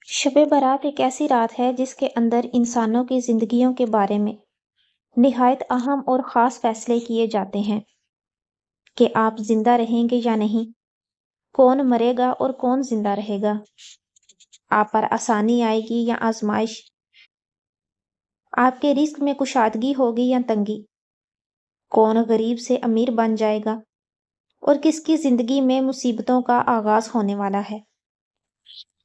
شب برات ایک ایسی رات ہے جس کے اندر انسانوں کی زندگیوں کے بارے میں نہایت اہم اور خاص فیصلے کیے جاتے ہیں کہ آپ زندہ رہیں گے یا نہیں، کون مرے گا اور کون زندہ رہے گا، آپ پر آسانی آئے گی یا آزمائش، آپ کے رزق میں کشادگی ہوگی یا تنگی، کون غریب سے امیر بن جائے گا اور کس کی زندگی میں مصیبتوں کا آغاز ہونے والا ہے،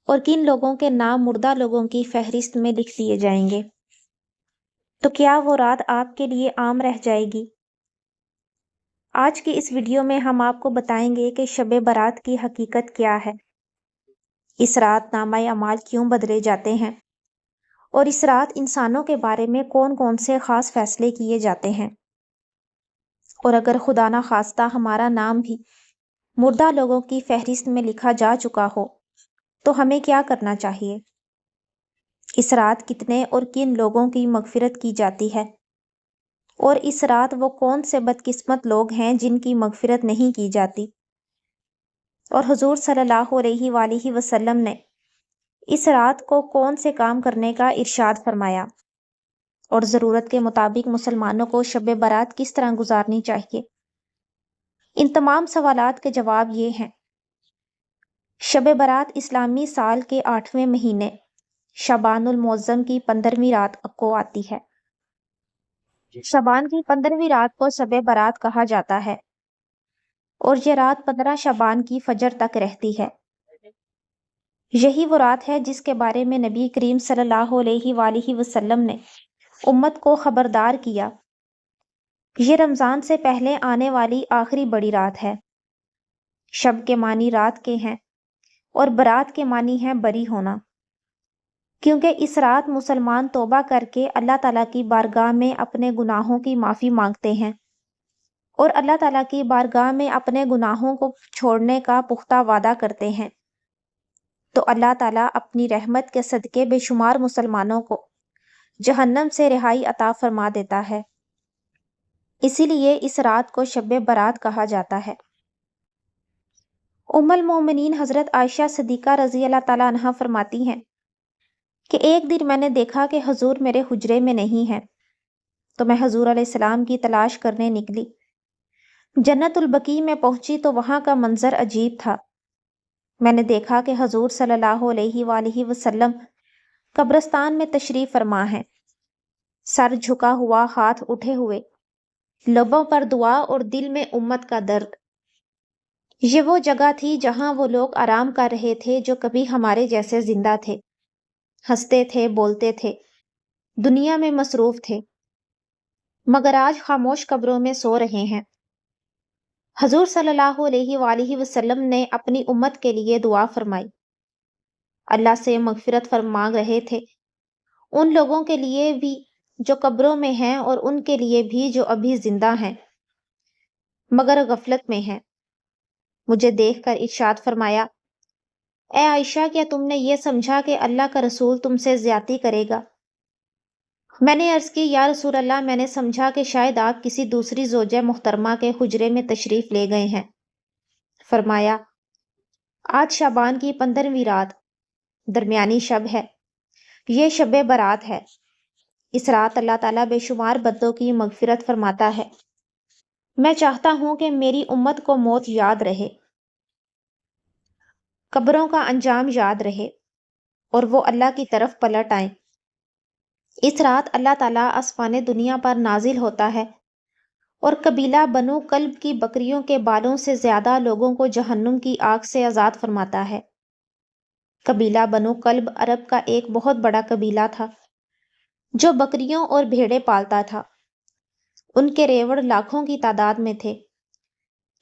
اور کن لوگوں کے نام مردہ لوگوں کی فہرست میں لکھ دیے جائیں گے۔ تو کیا وہ رات آپ کے لیے عام رہ جائے گی؟ آج کی اس ویڈیو میں ہم آپ کو بتائیں گے کہ شب برات کی حقیقت کیا ہے، اس رات نامہ اعمال کیوں بدلے جاتے ہیں، اور اس رات انسانوں کے بارے میں کون کون سے خاص فیصلے کیے جاتے ہیں، اور اگر خدا نہ خواستہ ہمارا نام بھی مردہ لوگوں کی فہرست میں لکھا جا چکا ہو تو ہمیں کیا کرنا چاہیے۔ اس رات کتنے اور کن لوگوں کی مغفرت کی جاتی ہے، اور اس رات وہ کون سے بدقسمت لوگ ہیں جن کی مغفرت نہیں کی جاتی، اور حضور صلی اللہ علیہ وآلہ وسلم نے اس رات کو کون سے کام کرنے کا ارشاد فرمایا، اور ضرورت کے مطابق مسلمانوں کو شب برات کس طرح گزارنی چاہیے۔ ان تمام سوالات کے جواب یہ ہیں۔ شب برات اسلامی سال کے 8ویں مہینے شعبان المعظم کی 15ویں رات کو آتی ہے۔ شعبان کی 15ویں رات کو شب برات کہا جاتا ہے، اور یہ رات 15 شعبان کی فجر تک رہتی ہے۔ یہی وہ رات ہے جس کے بارے میں نبی کریم صلی اللہ علیہ وآلہ وسلم نے امت کو خبردار کیا، یہ رمضان سے پہلے آنے والی آخری بڑی رات ہے۔ شب کے معنی رات کے ہیں، اور برات کے معنی ہیں بری ہونا، کیونکہ اس رات مسلمان توبہ کر کے اللہ تعالیٰ کی بارگاہ میں اپنے گناہوں کی معافی مانگتے ہیں، اور اللہ تعالیٰ کی بارگاہ میں اپنے گناہوں کو چھوڑنے کا پختہ وعدہ کرتے ہیں، تو اللہ تعالیٰ اپنی رحمت کے صدقے بے شمار مسلمانوں کو جہنم سے رہائی عطا فرما دیتا ہے۔ اسی لیے اس رات کو شب برات کہا جاتا ہے۔ ام المومنین حضرت عائشہ صدیقہ رضی اللہ تعالیٰ عنہا فرماتی ہیں کہ ایک دن میں نے دیکھا کہ حضور میرے حجرے میں نہیں ہیں، تو میں حضور علیہ السلام کی تلاش کرنے نکلی۔ جنت البقیع میں پہنچی تو وہاں کا منظر عجیب تھا۔ میں نے دیکھا کہ حضور صلی اللہ علیہ وآلہ وسلم قبرستان میں تشریف فرما ہیں، سر جھکا ہوا، ہاتھ اٹھے ہوئے، لبوں پر دعا اور دل میں امت کا درد۔ یہ وہ جگہ تھی جہاں وہ لوگ آرام کر رہے تھے جو کبھی ہمارے جیسے زندہ تھے، ہنستے تھے، بولتے تھے، دنیا میں مصروف تھے، مگر آج خاموش قبروں میں سو رہے ہیں۔ حضور صلی اللہ علیہ وآلہ وسلم نے اپنی امت کے لیے دعا فرمائی، اللہ سے مغفرت مانگ رہے تھے، ان لوگوں کے لیے بھی جو قبروں میں ہیں اور ان کے لیے بھی جو ابھی زندہ ہیں مگر غفلت میں ہیں۔ مجھے دیکھ کر ارشاد فرمایا، اے عائشہ، کیا تم نے یہ سمجھا کہ اللہ کا رسول تم سے زیادتی کرے گا؟ میں نے عرض کی، یا رسول اللہ، میں نے سمجھا کہ شاید آپ کسی دوسری زوجہ محترمہ کے حجرے میں تشریف لے گئے ہیں۔ فرمایا، آج شعبان کی 15ویں رات درمیانی شب ہے، یہ شب برات ہے۔ اس رات اللہ تعالیٰ بے شمار بندوں کی مغفرت فرماتا ہے۔ میں چاہتا ہوں کہ میری امت کو موت یاد رہے، قبروں کا انجام یاد رہے، اور وہ اللہ کی طرف پلٹ آئیں۔ اس رات اللہ تعالیٰ آسمان دنیا پر نازل ہوتا ہے، اور قبیلہ بنو کلب کی بکریوں کے بالوں سے زیادہ لوگوں کو جہنم کی آگ سے آزاد فرماتا ہے۔ قبیلہ بنو کلب عرب کا ایک بہت بڑا قبیلہ تھا جو بکریوں اور بھیڑیں پالتا تھا۔ ان کے ریوڑ لاکھوں کی تعداد میں تھے،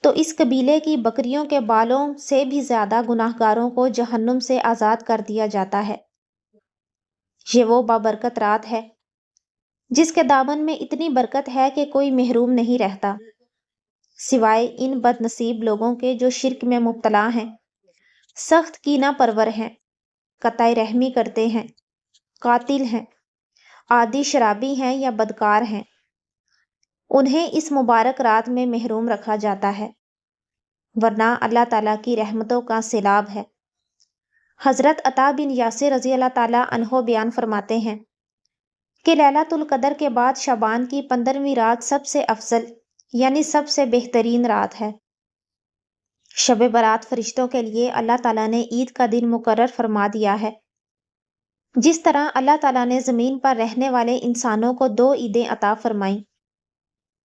تو اس قبیلے کی بکریوں کے بالوں سے بھی زیادہ گناہگاروں کو جہنم سے آزاد کر دیا جاتا ہے۔ یہ وہ بابرکت رات ہے جس کے دامن میں اتنی برکت ہے کہ کوئی محروم نہیں رہتا، سوائے ان بد نصیب لوگوں کے جو شرک میں مبتلا ہیں، سخت کینہ پرور ہیں، قطع رحمی کرتے ہیں، قاتل ہیں، عادی شرابی ہیں یا بدکار ہیں۔ انہیں اس مبارک رات میں محروم رکھا جاتا ہے، ورنہ اللہ تعالیٰ کی رحمتوں کا سیلاب ہے۔ حضرت عطا بن یاسر رضی اللہ تعالیٰ عنہ بیان فرماتے ہیں کہ لیلۃ القدر کے بعد شعبان کی 15ویں رات سب سے افضل یعنی سب سے بہترین رات ہے۔ شب برات فرشتوں کے لیے اللہ تعالیٰ نے عید کا دن مقرر فرما دیا ہے۔ جس طرح اللہ تعالیٰ نے زمین پر رہنے والے انسانوں کو 2 عیدیں عطا فرمائیں،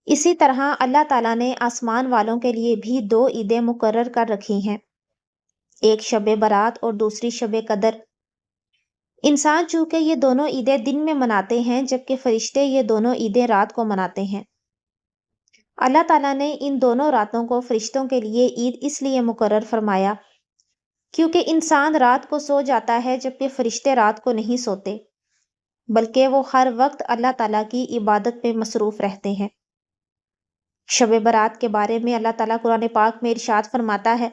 اسی طرح اللہ تعالیٰ نے آسمان والوں کے لیے بھی 2 عیدیں مقرر کر رکھی ہیں، ایک شب برات اور دوسری شب قدر۔ انسان چونکہ یہ دونوں عیدیں دن میں مناتے ہیں جبکہ فرشتے یہ دونوں عیدیں رات کو مناتے ہیں۔ اللہ تعالیٰ نے ان دونوں راتوں کو فرشتوں کے لیے عید اس لیے مقرر فرمایا کیونکہ انسان رات کو سو جاتا ہے جبکہ فرشتے رات کو نہیں سوتے، بلکہ وہ ہر وقت اللہ تعالیٰ کی عبادت میں مصروف رہتے ہیں۔ شب برات کے بارے میں اللہ تعالیٰ قرآن پاک میں ارشاد فرماتا ہے،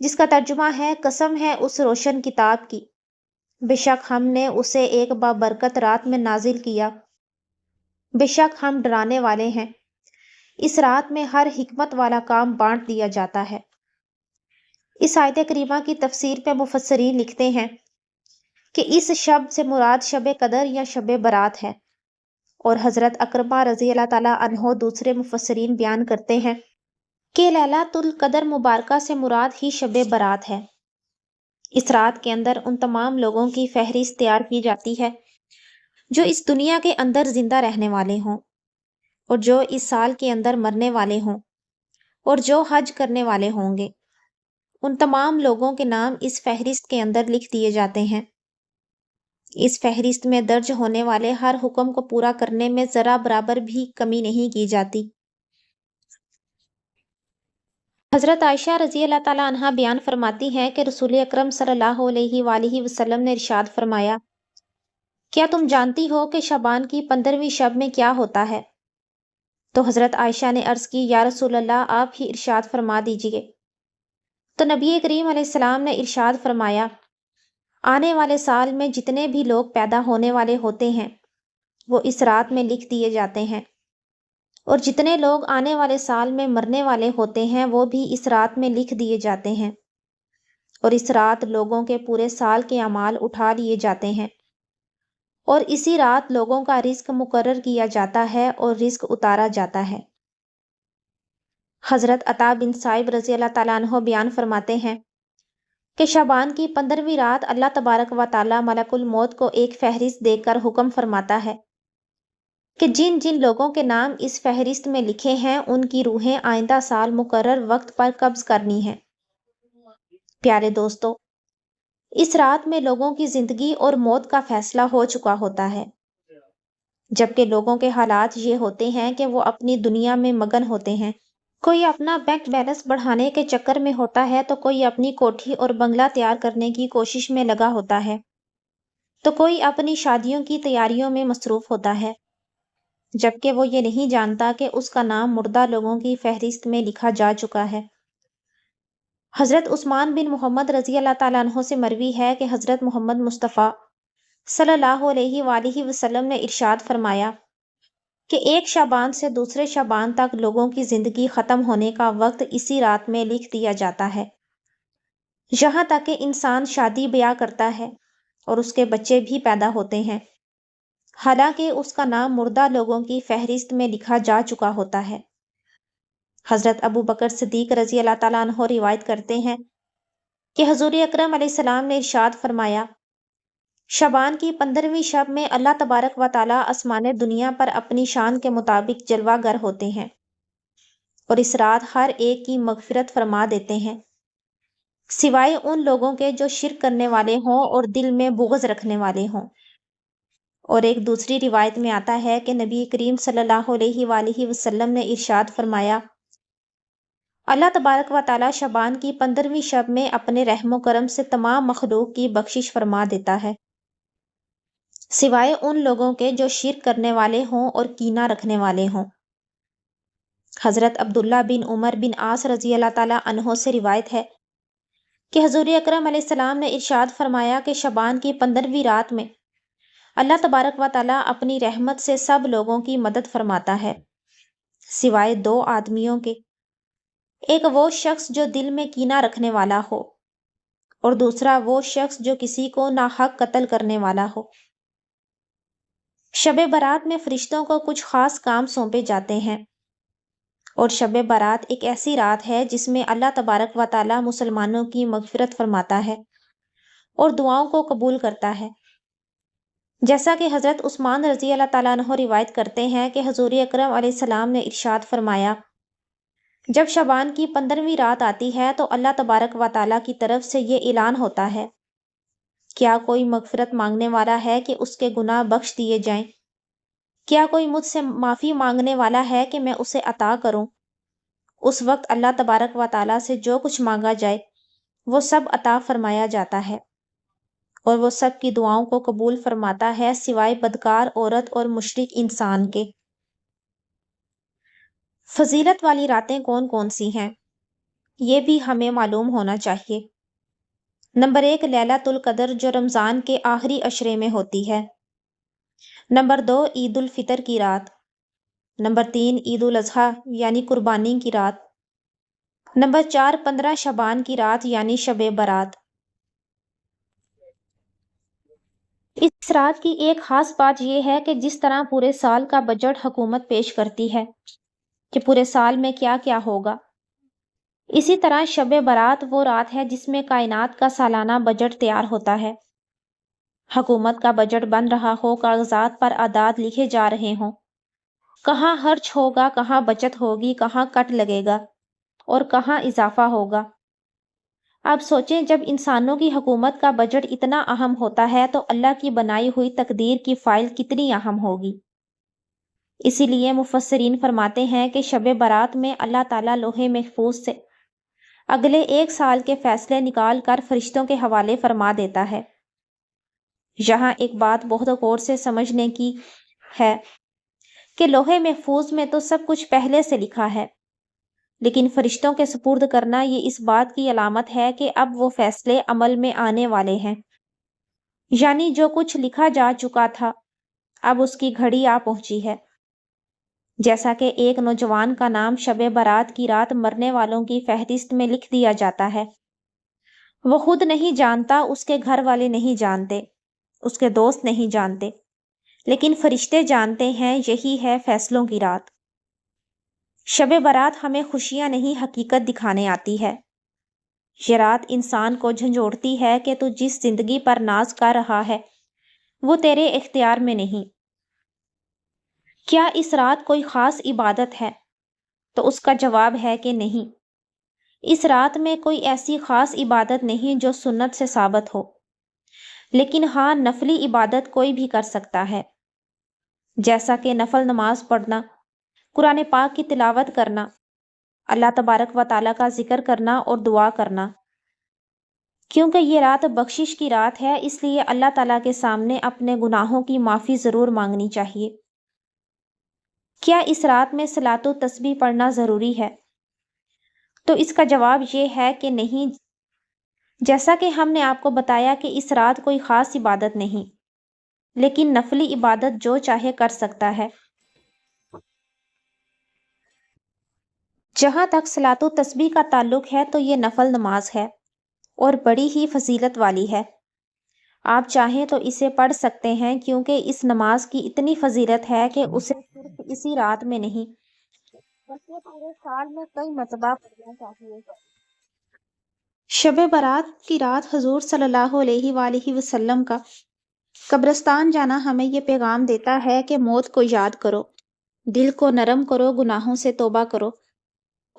جس کا ترجمہ ہے، قسم ہے اس روشن کتاب کی، بے شک ہم نے اسے ایک بابرکت رات میں نازل کیا، بے شک ہم ڈرانے والے ہیں۔ اس رات میں ہر حکمت والا کام بانٹ دیا جاتا ہے۔ اس آیت کریمہ کی تفسیر پہ مفسرین لکھتے ہیں کہ اس شب سے مراد شب قدر یا شب برات ہے، اور حضرت اکرمہ رضی اللہ تعالیٰ عنہ دوسرے مفسرین بیان کرتے ہیں کہ لیلۃ القدر مبارکہ سے مراد ہی شب برات ہے۔ اس رات کے اندر ان تمام لوگوں کی فہرست تیار کی جاتی ہے جو اس دنیا کے اندر زندہ رہنے والے ہوں اور جو اس سال کے اندر مرنے والے ہوں اور جو حج کرنے والے ہوں گے۔ ان تمام لوگوں کے نام اس فہرست کے اندر لکھ دیے جاتے ہیں۔ اس فہرست میں درج ہونے والے ہر حکم کو پورا کرنے میں ذرا برابر بھی کمی نہیں کی جاتی۔ حضرت عائشہ رضی اللہ تعالیٰ عنہا بیان فرماتی ہیں کہ رسول اکرم صلی اللہ علیہ وآلہ وسلم نے ارشاد فرمایا، کیا تم جانتی ہو کہ شعبان کی 15ویں شب میں کیا ہوتا ہے؟ تو حضرت عائشہ نے عرض کی، یا رسول اللہ آپ ہی ارشاد فرما دیجئے۔ تو نبی کریم علیہ السلام نے ارشاد فرمایا، آنے والے سال میں جتنے بھی لوگ پیدا ہونے والے ہوتے ہیں وہ اس رات میں لکھ دیے جاتے ہیں، اور جتنے لوگ آنے والے سال میں مرنے والے ہوتے ہیں وہ بھی اس رات میں لکھ دیے جاتے ہیں، اور اس رات لوگوں کے پورے سال کے اعمال اٹھا لیے جاتے ہیں، اور اسی رات لوگوں کا رزق مقرر کیا جاتا ہے اور رزق اتارا جاتا ہے۔ حضرت عطا بن صائب رضی اللہ تعالیٰ عنہ بیان فرماتے ہیں کہ شعبان کی 15ویں رات اللہ تبارک و تعالیٰ ملک الموت کو ایک فہرست دے کر حکم فرماتا ہے کہ جن جن لوگوں کے نام اس فہرست میں لکھے ہیں ان کی روحیں آئندہ سال مقرر وقت پر قبض کرنی ہیں۔ پیارے دوستو، اس رات میں لوگوں کی زندگی اور موت کا فیصلہ ہو چکا ہوتا ہے، جبکہ لوگوں کے حالات یہ ہوتے ہیں کہ وہ اپنی دنیا میں مگن ہوتے ہیں۔ کوئی اپنا بینک بیلنس بڑھانے کے چکر میں ہوتا ہے تو کوئی اپنی کوٹھی اور بنگلہ تیار کرنے کی کوشش میں لگا ہوتا ہے، تو کوئی اپنی شادیوں کی تیاریوں میں مصروف ہوتا ہے، جبکہ وہ یہ نہیں جانتا کہ اس کا نام مردہ لوگوں کی فہرست میں لکھا جا چکا ہے۔ حضرت عثمان بن محمد رضی اللہ تعالیٰ عنہ سے مروی ہے کہ حضرت محمد مصطفیٰ صلی اللہ علیہ وآلہ وسلم نے ارشاد فرمایا کہ ایک شعبان سے دوسرے شعبان تک لوگوں کی زندگی ختم ہونے کا وقت اسی رات میں لکھ دیا جاتا ہے، یہاں تک کہ انسان شادی بیاہ کرتا ہے اور اس کے بچے بھی پیدا ہوتے ہیں، حالانکہ اس کا نام مردہ لوگوں کی فہرست میں لکھا جا چکا ہوتا ہے۔ حضرت ابو بکر صدیق رضی اللہ تعالیٰ عنہ روایت کرتے ہیں کہ حضور اکرم علیہ السلام نے ارشاد فرمایا، شعبان کی 15ویں شب میں اللہ تبارک و تعالیٰ آسمان دنیا پر اپنی شان کے مطابق جلوہ گر ہوتے ہیں اور اس رات ہر ایک کی مغفرت فرما دیتے ہیں، سوائے ان لوگوں کے جو شرک کرنے والے ہوں اور دل میں بغض رکھنے والے ہوں۔ اور ایک دوسری روایت میں آتا ہے کہ نبی کریم صلی اللہ علیہ وآلہ وسلم نے ارشاد فرمایا، اللہ تبارک و تعالیٰ شعبان کی 15ویں شب میں اپنے رحم و کرم سے تمام مخلوق کی بخشش فرما دیتا ہے، سوائے ان لوگوں کے جو شرک کرنے والے ہوں اور کینہ رکھنے والے ہوں۔ حضرت عبداللہ بن عمر بن عاص رضی اللہ تعالیٰ عنہ سے روایت ہے کہ حضور اکرم علیہ السلام نے ارشاد فرمایا کہ شعبان کی 15ویں رات میں اللہ تبارک و تعالیٰ اپنی رحمت سے سب لوگوں کی مدد فرماتا ہے، سوائے 2 آدمیوں کے، ایک وہ شخص جو دل میں کینہ رکھنے والا ہو اور دوسرا وہ شخص جو کسی کو ناحق قتل کرنے والا ہو۔ شب برات میں فرشتوں کو کچھ خاص کام سونپے جاتے ہیں، اور شب برات ایک ایسی رات ہے جس میں اللہ تبارک و تعالی مسلمانوں کی مغفرت فرماتا ہے اور دعاؤں کو قبول کرتا ہے۔ جیسا کہ حضرت عثمان رضی اللہ تعالیٰ عنہ روایت کرتے ہیں کہ حضور اکرم علیہ السلام نے ارشاد فرمایا، جب شعبان کی 15ویں رات آتی ہے تو اللہ تبارک و تعالیٰ کی طرف سے یہ اعلان ہوتا ہے، کیا کوئی مغفرت مانگنے والا ہے کہ اس کے گناہ بخش دیے جائیں؟ کیا کوئی مجھ سے معافی مانگنے والا ہے کہ میں اسے عطا کروں؟ اس وقت اللہ تبارک و تعالیٰ سے جو کچھ مانگا جائے وہ سب عطا فرمایا جاتا ہے، اور وہ سب کی دعاؤں کو قبول فرماتا ہے سوائے بدکار عورت اور مشرک انسان کے۔ فضیلت والی راتیں کون کون سی ہیں، یہ بھی ہمیں معلوم ہونا چاہیے۔ نمبر 1، لیلۃ القدر جو رمضان کے آخری عشرے میں ہوتی ہے۔ نمبر 2، عید الفطر کی رات۔ نمبر 3، عید الاضحیٰ یعنی قربانی کی رات۔ نمبر 4، 15 شعبان کی رات یعنی شب برات۔ اس رات کی ایک خاص بات یہ ہے کہ جس طرح پورے سال کا بجٹ حکومت پیش کرتی ہے کہ پورے سال میں کیا کیا ہوگا، اسی طرح شب برات وہ رات ہے جس میں کائنات کا سالانہ بجٹ تیار ہوتا ہے۔ حکومت کا بجٹ بن رہا ہو، کاغذات پر اعداد لکھے جا رہے ہوں، کہاں خرچ ہوگا، کہاں بچت ہوگی، کہاں کٹ لگے گا اور کہاں اضافہ ہوگا۔ آپ سوچیں، جب انسانوں کی حکومت کا بجٹ اتنا اہم ہوتا ہے تو اللہ کی بنائی ہوئی تقدیر کی فائل کتنی اہم ہوگی۔ اسی لیے مفسرین فرماتے ہیں کہ شب برات میں اللہ تعالیٰ لوح محفوظ سے اگلے 1 سال کے فیصلے نکال کر فرشتوں کے حوالے فرما دیتا ہے۔ یہاں ایک بات بہت غور سے سمجھنے کی ہے کہ لوح محفوظ میں تو سب کچھ پہلے سے لکھا ہے، لیکن فرشتوں کے سپرد کرنا یہ اس بات کی علامت ہے کہ اب وہ فیصلے عمل میں آنے والے ہیں، یعنی جو کچھ لکھا جا چکا تھا اب اس کی گھڑی آ پہنچی ہے۔ جیسا کہ ایک نوجوان کا نام شب برات کی رات مرنے والوں کی فہرست میں لکھ دیا جاتا ہے، وہ خود نہیں جانتا، اس کے گھر والے نہیں جانتے، اس کے دوست نہیں جانتے، لیکن فرشتے جانتے ہیں، یہی ہے فیصلوں کی رات۔ شب برات ہمیں خوشیاں نہیں حقیقت دکھانے آتی ہے۔ یہ رات انسان کو جھنجھوڑتی ہے کہ تو جس زندگی پر ناز کر رہا ہے وہ تیرے اختیار میں نہیں۔ کیا اس رات کوئی خاص عبادت ہے؟ تو اس کا جواب ہے کہ نہیں۔ اس رات میں کوئی ایسی خاص عبادت نہیں جو سنت سے ثابت ہو، لیکن ہاں نفلی عبادت کوئی بھی کر سکتا ہے، جیسا کہ نفل نماز پڑھنا، قرآن پاک کی تلاوت کرنا، اللہ تبارک و تعالیٰ کا ذکر کرنا اور دعا کرنا۔ کیونکہ یہ رات بخشش کی رات ہے، اس لیے اللہ تعالیٰ کے سامنے اپنے گناہوں کی معافی ضرور مانگنی چاہیے۔ کیا اس رات میں صلاۃ و تسبیح پڑھنا ضروری ہے؟ تو اس کا جواب یہ ہے کہ نہیں، جیسا کہ ہم نے آپ کو بتایا کہ اس رات کوئی خاص عبادت نہیں، لیکن نفلی عبادت جو چاہے کر سکتا ہے۔ جہاں تک صلاۃ و تسبیح کا تعلق ہے تو یہ نفل نماز ہے اور بڑی ہی فضیلت والی ہے۔ آپ چاہیں تو اسے پڑھ سکتے ہیں، کیونکہ اس نماز کی اتنی فضیلت ہے کہ اسے صرف اسی رات میں نہیں بلکہ پورے سال میں کئی مرتبہ پڑھنا چاہیے۔ شب برات کی رات حضور صلی اللہ علیہ وآلہ وسلم کا قبرستان جانا ہمیں یہ پیغام دیتا ہے کہ موت کو یاد کرو، دل کو نرم کرو، گناہوں سے توبہ کرو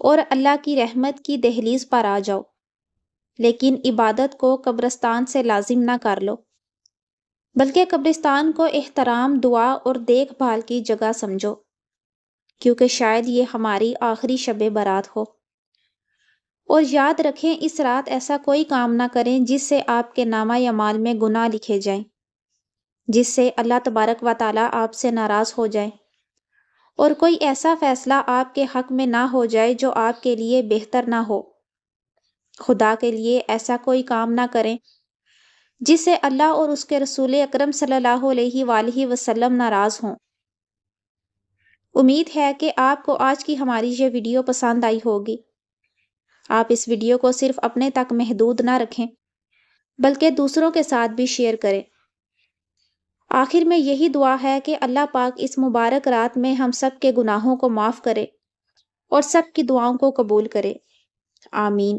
اور اللہ کی رحمت کی دہلیز پر آ جاؤ، لیکن عبادت کو قبرستان سے لازم نہ کر لو، بلکہ قبرستان کو احترام، دعا اور دیکھ بھال کی جگہ سمجھو، کیونکہ شاید یہ ہماری آخری شب برات ہو۔ اور یاد رکھیں، اس رات ایسا کوئی کام نہ کریں جس سے آپ کے نامہ اعمال میں گناہ لکھے جائیں، جس سے اللہ تبارک و تعالیٰ آپ سے ناراض ہو جائے، اور کوئی ایسا فیصلہ آپ کے حق میں نہ ہو جائے جو آپ کے لیے بہتر نہ ہو۔ خدا کے لیے ایسا کوئی کام نہ کریں جس سے اللہ اور اس کے رسول اکرم صلی اللہ علیہ وآلہ وسلم ناراض ہوں۔ امید ہے کہ آپ کو آج کی ہماری یہ ویڈیو پسند آئی ہوگی۔ آپ اس ویڈیو کو صرف اپنے تک محدود نہ رکھیں، بلکہ دوسروں کے ساتھ بھی شیئر کریں۔ آخر میں یہی دعا ہے کہ اللہ پاک اس مبارک رات میں ہم سب کے گناہوں کو معاف کرے اور سب کی دعاؤں کو قبول کرے۔ آمین۔